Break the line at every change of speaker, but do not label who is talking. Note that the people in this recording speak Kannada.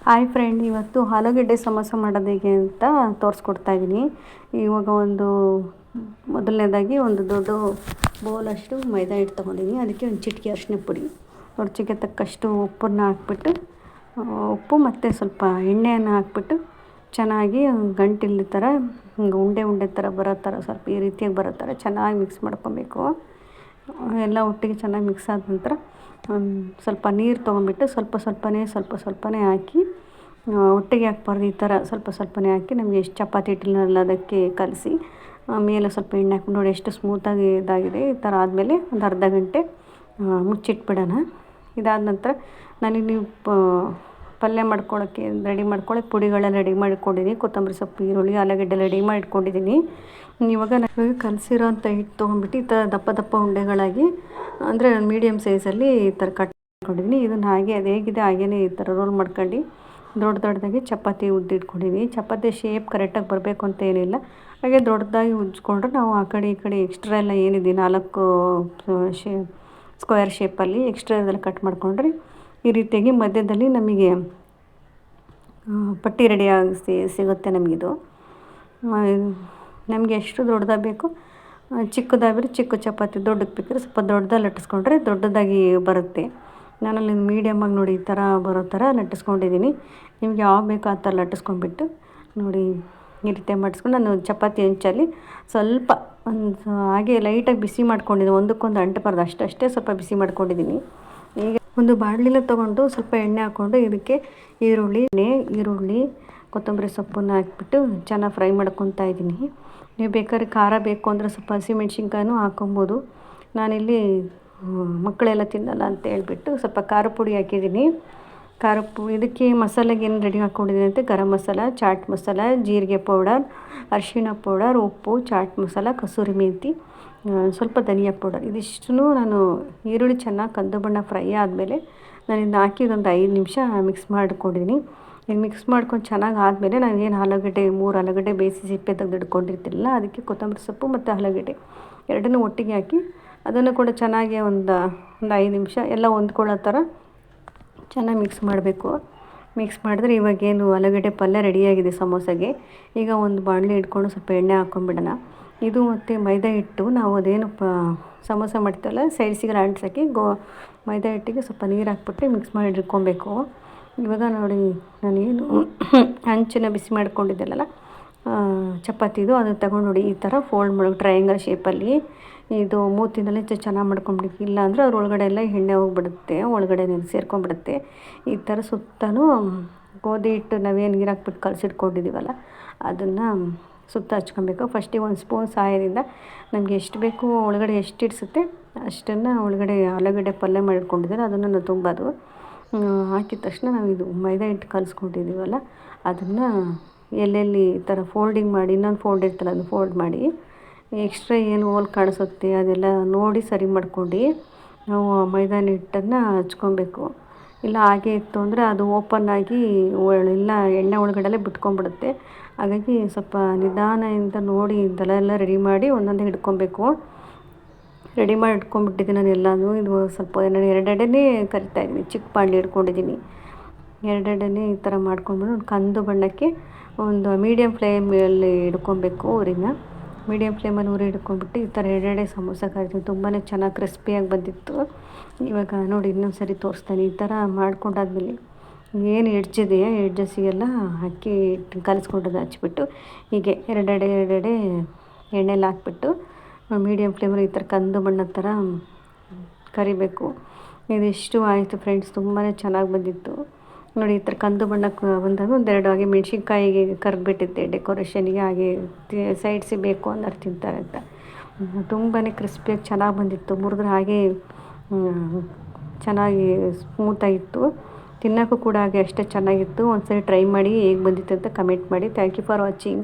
ಹಾಯ್ ಫ್ರೆಂಡ್, ಇವತ್ತು ಆಲೂಗೆಡ್ಡೆ ಸಮೋಸ ಮಾಡೋದು ಹೇಗೆ ಅಂತ ತೋರಿಸ್ಕೊಡ್ತಾ ಇದ್ದೀನಿ. ಇವಾಗ ಮೊದಲನೇದಾಗಿ ಒಂದು ದೊಡ್ಡ ಬೌಲಷ್ಟು ಮೈದಾ ಹಿಟ್ಟು ತೊಗೊಂಡಿದ್ದೀನಿ. ಅದಕ್ಕೆ ಒಂದು ಚಿಟಿಕೆ ಅರಿಶಿನ ಪುಡಿ, ರುಚಿಗೆ ತಕ್ಕಷ್ಟು ಉಪ್ಪನ್ನು ಹಾಕ್ಬಿಟ್ಟು, ಉಪ್ಪು ಮತ್ತು ಸ್ವಲ್ಪ ಎಣ್ಣೆಯನ್ನು ಹಾಕ್ಬಿಟ್ಟು ಚೆನ್ನಾಗಿ ಗಂಟಿಲ್ಲದ ಥರ ಉಂಡೆ ಥರ ಬರೋ ಥರ ಸ್ವಲ್ಪ ಈ ರೀತಿಯಾಗಿ ಬರೋ ಥರ ಚೆನ್ನಾಗಿ ಮಿಕ್ಸ್ ಮಾಡ್ಕೊಬೇಕು. ಎಲ್ಲ ಒಟ್ಟಿಗೆ ಚೆನ್ನಾಗಿ ಮಿಕ್ಸ್ ಆದ ನಂತರ ಸ್ವಲ್ಪ ನೀರು ತೊಗೊಂಡ್ಬಿಟ್ಟು ಸ್ವಲ್ಪನೇ ಹಾಕಿ, ಒಟ್ಟಿಗೆ ಹಾಕ್ಬಾರ್ದು, ಈ ಥರ ಸ್ವಲ್ಪನೇ ಹಾಕಿ ನಮಗೆ ಎಷ್ಟು ಚಪಾತಿ ಹಿಟ್ಟಿನಲ್ಲ ಅದಕ್ಕೆ ಕಲಸಿ ಮೇಲೆ ಸ್ವಲ್ಪ ಎಣ್ಣೆ ಹಾಕ್ಬಿಟ್ಟು ನೋಡಿ ಎಷ್ಟು ಸ್ಮೂತಾಗಿ ಇದಾಗಿದೆ. ಈ ಥರ ಆದಮೇಲೆ ಒಂದು ಅರ್ಧ ಗಂಟೆ ಮುಚ್ಚಿಟ್ಬಿಡೋಣ. ಇದಾದ ನಂತರ ನಾನಿಲ್ಲಿ ಪಲ್ಯ ಮಾಡ್ಕೊಳ್ಳೋಕ್ಕೆ ಪುಡಿಗಳೆಲ್ಲ ರೆಡಿ ಮಾಡಿಕೊಂಡಿದ್ದೀನಿ. ಕೊತ್ತಂಬರಿ ಸೊಪ್ಪು, ಈರುಳ್ಳಿ, ಆಲೂಗಡ್ಡೆ ರೆಡಿ ಮಾಡಿಟ್ಕೊಂಡಿದ್ದೀನಿ. ಇವಾಗ ನಾನು ಕಲಸಿರೋಂಥ ಹಿಟ್ಟು ತೊಗೊಂಡ್ಬಿಟ್ಟು ಈ ಥರ ದಪ್ಪ ಉಂಡೆಗಳಾಗಿ, ಅಂದರೆ ಮೀಡಿಯಮ್ ಸೈಜಲ್ಲಿ ಈ ಥರ ಕಟ್ ಮಾಡ್ಕೊಂಡಿದ್ದೀನಿ. ಇದನ್ನು ಅದು ಹೇಗಿದೆ ಹಾಗೇ ಈ ಥರ ರೋಲ್ ಮಾಡ್ಕೊಂಡು ದೊಡ್ಡದಾಗಿ ಚಪಾತಿ ಉದ್ದಿಟ್ಕೊಂಡಿದ್ದೀನಿ. ಚಪಾತಿ ಶೇಪ್ ಕರೆಕ್ಟಾಗಿ ಬರಬೇಕು ಅಂತ ಏನಿಲ್ಲ, ಹಾಗೆ ದೊಡ್ಡದಾಗಿ ಉಜ್ಜಿಕೊಂಡ್ರೆ ನಾವು ಆ ಕಡೆ ಈ ಕಡೆ ಎಕ್ಸ್ಟ್ರಾ ಎಲ್ಲ ಏನಿದೆ 4 ಸ್ಕ್ವೇರ್ ಶೇಪಲ್ಲಿ ಎಕ್ಸ್ಟ್ರಾ ಇದೆಲ್ಲ ಕಟ್ ಮಾಡಿಕೊಂಡ್ರೆ ಈ ರೀತಿಯಾಗಿ ಮಧ್ಯದಲ್ಲಿ ನಮಗೆ ಪಟ್ಟಿ ರೆಡಿಯಾಗಿ ಸಿಗುತ್ತೆ. ನಮಗಿದು ನಮಗೆ ಎಷ್ಟು ದೊಡ್ಡದಾಗಿ ಬೇಕು, ಚಿಕ್ಕದಾಗಿದ್ರೆ ಚಿಕ್ಕ ಚಪಾತಿ, ದೊಡ್ಡಕ್ಕೆ ಬೇಕಾದ್ರೆ ಸ್ವಲ್ಪ ದೊಡ್ಡದಾಗಿ ಲಟ್ಟಿಸ್ಕೊಂಡ್ರೆ ದೊಡ್ಡದಾಗಿ ಬರುತ್ತೆ. ನಾನಲ್ಲಿ ಮೀಡಿಯಮಾಗಿ ನೋಡಿ ಈ ಥರ ಬರೋ ಥರ ಲಟ್ಟಿಸ್ಕೊಂಡಿದ್ದೀನಿ. ನಿಮ್ಗೆ ಯಾವ ಬೇಕೋ ಆ ಥರ ಲಟ್ಟಿಸ್ಕೊಂಡ್ಬಿಟ್ಟು ನೋಡಿ ಈ ರೀತಿ ಮಾಡಿಸ್ಕೊಂಡು ನಾನು ಚಪಾತಿ ಹೆಂಚಲ್ಲಿ ಸ್ವಲ್ಪ ಹಾಗೆ ಲೈಟಾಗಿ ಬಿಸಿ ಮಾಡ್ಕೊಂಡಿದ್ದೀನಿ. ಒಂದಕ್ಕೊಂದು ಅಂಟಬಾರ್ದು, ಅಷ್ಟೇ ಸ್ವಲ್ಪ ಬಿಸಿ ಮಾಡ್ಕೊಂಡಿದ್ದೀನಿ. ಈಗ ಒಂದು ಬಾಣಲಿನ ತೊಗೊಂಡು ಸ್ವಲ್ಪ ಎಣ್ಣೆ ಹಾಕ್ಕೊಂಡು ಇದಕ್ಕೆ ಈರುಳ್ಳಿ ಕೊತ್ತಂಬರಿ ಸೊಪ್ಪನ್ನು ಹಾಕ್ಬಿಟ್ಟು ಚೆನ್ನಾಗಿ ಫ್ರೈ ಮಾಡ್ಕೊತಾ ಇದ್ದೀನಿ. ನೀವು ಬೇಕಾದ್ರೆ ಖಾರ ಬೇಕು ಅಂದರೆ ಸ್ವಲ್ಪ ಹಸಿಮೆಣ್ಸಿನ್ಕಾಯಿನೂ ಹಾಕೊಬೋದು. ನಾನಿಲ್ಲಿ ಮಕ್ಕಳೆಲ್ಲ ತಿನ್ನಲ್ಲ ಅಂತ ಹೇಳ್ಬಿಟ್ಟು ಸ್ವಲ್ಪ ಖಾರ ಪುಡಿ ಹಾಕಿದ್ದೀನಿ. ಇದಕ್ಕೆ ಮಸಾಲೆಗೆ ಏನು ರೆಡಿ ಹಾಕ್ಕೊಂಡಿದ್ದೀನಿ ಅಂತ ಗರಂ ಮಸಾಲ, ಚಾಟ್ ಮಸಾಲ, ಜೀರಿಗೆ ಪೌಡರ್, ಅರಿಶಿಣ ಪೌಡರ್, ಉಪ್ಪು, ಚಾಟ್ ಮಸಾಲ, ಕಸೂರಿ ಮೆಂತಿ, ಸ್ವಲ್ಪ ಧನಿಯಾ ಪೌಡರ್, ಇದಿಷ್ಟನ್ನು ನಾನು ಈರುಳ್ಳಿ ಚೆನ್ನಾಗಿ ಕಂದು ಬಣ್ಣ ಫ್ರೈ ಆದಮೇಲೆ ನಾನು ಇದನ್ನ ಹಾಕಿ ಒಂದು 5 ನಿಮಿಷ ಮಿಕ್ಸ್ ಮಾಡ್ಕೊಂಡಿದ್ದೀನಿ. ಈಗ ಮಿಕ್ಸ್ ಮಾಡ್ಕೊಂಡು ಚೆನ್ನಾಗಿ ಆದಮೇಲೆ ನಾನು ಏನು 3 ಆಲೂಗಡ್ಡೆ ಬೇಯಿಸಿ ಸಿಪ್ಪೆ ತೆಗೆದಿಟ್ಕೊಂಡಿರ್ತಿರಲಿಲ್ಲ, ಅದಕ್ಕೆ ಕೊತ್ತಂಬರಿ ಸೊಪ್ಪು ಮತ್ತು ಆಲೂಗಡ್ಡೆ ಎರಡನ್ನೂ ಒಟ್ಟಿಗೆ ಹಾಕಿ ಅದನ್ನು ಕೂಡ ಚೆನ್ನಾಗಿ ಒಂದು 5 ನಿಮಿಷ ಎಲ್ಲ ಹೊಂದ್ಕೊಳ್ಳೋ ಥರ ಚೆನ್ನಾಗಿ ಮಿಕ್ಸ್ ಮಾಡಬೇಕು. ಮಿಕ್ಸ್ ಮಾಡಿದ್ರೆ ಇವಾಗೇನು ಆಲೂಗಡ್ಡೆ ಪಲ್ಯ ರೆಡಿಯಾಗಿದೆ ಸಮೋಸಗೆ. ಈಗ ಒಂದು ಬಾಣಲಿ ಇಟ್ಕೊಂಡು ಸ್ವಲ್ಪ ಎಣ್ಣೆ ಹಾಕ್ಕೊಂಡ್ಬಿಡೋಣ. ಇದು ಮತ್ತು ಮೈದಾ ಹಿಟ್ಟು ನಾವು ಅದೇನು ಸಮೋಸ ಮಾಡ್ತೀವಲ್ಲ ಸೈಡ್ಸಿಗೆ ಅಂಟಿಸೋಕ್ಕೆ ಮೈದಾ ಹಿಟ್ಟಿಗೆ ಸ್ವಲ್ಪ ನೀರು ಹಾಕ್ಬಿಟ್ಟು ಮಿಕ್ಸ್ ಮಾಡಿ ಇಟ್ಕೊಬೇಕು. ಇವಾಗ ನೋಡಿ ನಾನೇನು ಹಂಚನ್ನು ಬಿಸಿ ಮಾಡ್ಕೊಂಡಿದ್ದೆನಲ್ಲ ಚಪಾತಿದು, ಅದನ್ನು ತಗೊಂಡು ನೋಡಿ ಈ ಥರ ಫೋಲ್ಡ್ ಮಾಡಿ ಟ್ರಯಾಂಗಲ್ ಶೇಪಲ್ಲಿ ಇದು ಮೂತಿನಲ್ಲೇ ಚೆನ್ನಾಗಿ ಮಾಡ್ಕೊಂಬಿಡಿ. ಇಲ್ಲ ಅಂದರೆ ಅದ್ರ ಒಳಗಡೆ ಎಲ್ಲ ಎಣ್ಣೆ ಹೋಗ್ಬಿಡುತ್ತೆ, ಒಳಗಡೆ ಸೇರ್ಕೊಂಡ್ಬಿಡುತ್ತೆ. ಈ ಥರ ಸುತ್ತಲೂ ಗೋಧಿ ಹಿಟ್ಟು ನಾವೇನು ನೀರು ಹಾಕ್ಬಿಟ್ಟು ಕಲಸಿಟ್ಕೊಂಡಿದ್ದೀವಲ್ಲ ಅದನ್ನು ಸುತ್ತ ಹಚ್ಕೊಬೇಕು. ಫಸ್ಟಿಗೆ ಒಂದು ಸ್ಪೂನ್ ಸಹಾಯದಿಂದ ನಮಗೆ ಎಷ್ಟು ಬೇಕು ಒಳಗಡೆ ಎಷ್ಟು ಇಡಿಸುತ್ತೆ ಅಷ್ಟನ್ನು ಒಳಗಡೆ ಆಲೂಗಡ್ಡೆ ಪಲ್ಯ ಮಾಡಿಟ್ಕೊಂಡಿದ್ದಾರೆ ಅದನ್ನು ನಾವು ತುಂಬೋದು. ಹಾಕಿದ ತಕ್ಷಣ ನಾವು ಇದು ಮೈದಾ ಹಿಟ್ಟು ಕಲಿಸ್ಕೊಂಡಿದ್ದೀವಲ್ಲ ಅದನ್ನು ಎಲ್ಲೆಲ್ಲಿ ಈ ಥರ ಫೋಲ್ಡಿಂಗ್ ಮಾಡಿ, ಇನ್ನೊಂದು ಫೋಲ್ಡ್ ಇರ್ತಲ್ಲ ಅದನ್ನು ಫೋಲ್ಡ್ ಮಾಡಿ ಎಕ್ಸ್ಟ್ರಾ ಏನು ಹೋಲ್ ಕಾಣಿಸುತ್ತೆ ಅದೆಲ್ಲ ನೋಡಿ ಸರಿ ಮಾಡ್ಕೊಂಡು ನಾವು ಮೈದಾ ಹಿಟ್ಟನ್ನು ಹಚ್ಕೊಬೇಕು. ಇಲ್ಲ ಹಾಗೆ ಇತ್ತು ಅಂದರೆ ಅದು ಓಪನ್ ಆಗಿ ಇಲ್ಲ ಎಣ್ಣೆ ಒಳಗಡೆಲ್ಲೇ ಬಿಟ್ಕೊಂಡ್ಬಿಡುತ್ತೆ. ಹಾಗಾಗಿ ಸ್ವಲ್ಪ ನಿಧಾನದಿಂದ ನೋಡಿ ಇದೆಲ್ಲ ರೆಡಿ ಮಾಡಿ ಒಂದೊಂದೇ ಹಿಡ್ಕೊಬೇಕು. ರೆಡಿ ಮಾಡಿ ಇಟ್ಕೊಂಡ್ಬಿಟ್ಟಿದ್ದೀನಿ ನಾನು ಎಲ್ಲನೂ. ಇದು ಸ್ವಲ್ಪ ನಾನು 2 ಎಡೆನೇ ಕರಿತಾಯಿದ್ದೀನಿ, ಚಿಕ್ಕ ಬಾಣಲಿ ಇಟ್ಕೊಂಡಿದ್ದೀನಿ. 2 ಎಡೆನೇ ಈ ಥರ ಮಾಡ್ಕೊಂಡ್ಬಿಟ್ಟು ಒಂದು ಕಂದು ಬಣ್ಣಕ್ಕೆ ಒಂದು ಮೀಡಿಯಮ್ ಫ್ಲೇಮಲ್ಲಿ ಇಟ್ಕೊಬೇಕು. ಮೀಡಿಯಮ್ ಫ್ಲೇಮಲ್ಲಿ ಉರಿ ಹಿಡ್ಕೊಂಡ್ಬಿಟ್ಟು ಈ ಥರ 2 ಎಡೆ ಸಮೋಸ ಕರಿತೀನಿ. ತುಂಬಾ ಚೆನ್ನಾಗಿ ಕ್ರಿಸ್ಪಿಯಾಗಿ ಬಂದಿತ್ತು. ಇವಾಗ ನೋಡಿ ಇನ್ನೊಂದು ಸರಿ ತೋರಿಸ್ತಾನೆ. ಈ ಥರ ಮಾಡ್ಕೊಂಡಾದ್ಮೇಲೆ ಏನು ಎಡ್ಜಿದೆಯಾ ಎಡ್ಜಸ್ಸಿಗೆಲ್ಲ ಅಕ್ಕಿ ಹಿಟ್ಟು ಕಲಿಸ್ಕೊಂಡದ್ದು ಹಚ್ಬಿಟ್ಟು ಹೀಗೆ 2 ಎಡೆ ಎಣ್ಣೆಲಿ ಹಾಕ್ಬಿಟ್ಟು ಮೀಡಿಯಮ್ ಫ್ಲೇಮಲ್ಲಿ ಈ ಥರ ಕಂದು ಬಣ್ಣದ ಥರ ಕರಿಬೇಕು. ಇದಿಷ್ಟು ಆಯಿತು ಫ್ರೆಂಡ್ಸ್, ತುಂಬಾ ಚೆನ್ನಾಗಿ ಬಂದಿತ್ತು ನೋಡಿ. ಈ ಥರ ಕಂದು ಬಣ್ಣಕ್ಕೆ ಬಂದಾಗ 2 ಹಾಗೆ ಮೆಣಸಿನ್ಕಾಯಿಗೆ ಕರೆದ್ಬಿಟ್ಟಿದ್ದೆ ಡೆಕೋರೇಷನ್ಗೆ, ಹಾಗೆ ಸೈಡ್ಸಿಗೆ ಬೇಕು ಅನ್ನೋರು ತಿಂತಾರೆ ಅಂತ. ತುಂಬಾ ಕ್ರಿಸ್ಪಿಯಾಗಿ ಚೆನ್ನಾಗಿ ಬಂದಿತ್ತು. ಮುರಿದ್ರೆ ಹಾಗೆ ಚೆನ್ನಾಗಿ ಸ್ಮೂತಾಗಿತ್ತು. ತಿನ್ನೋಕ್ಕೂ ಕೂಡ ಹಾಗೆ ಅಷ್ಟೇ ಚೆನ್ನಾಗಿತ್ತು. ಒಂದ್ಸರಿ ಟ್ರೈ ಮಾಡಿ ಹೇಗೆ ಬಂದಿತ್ತು ಅಂತ ಕಮೆಂಟ್ ಮಾಡಿ. Thank you for watching.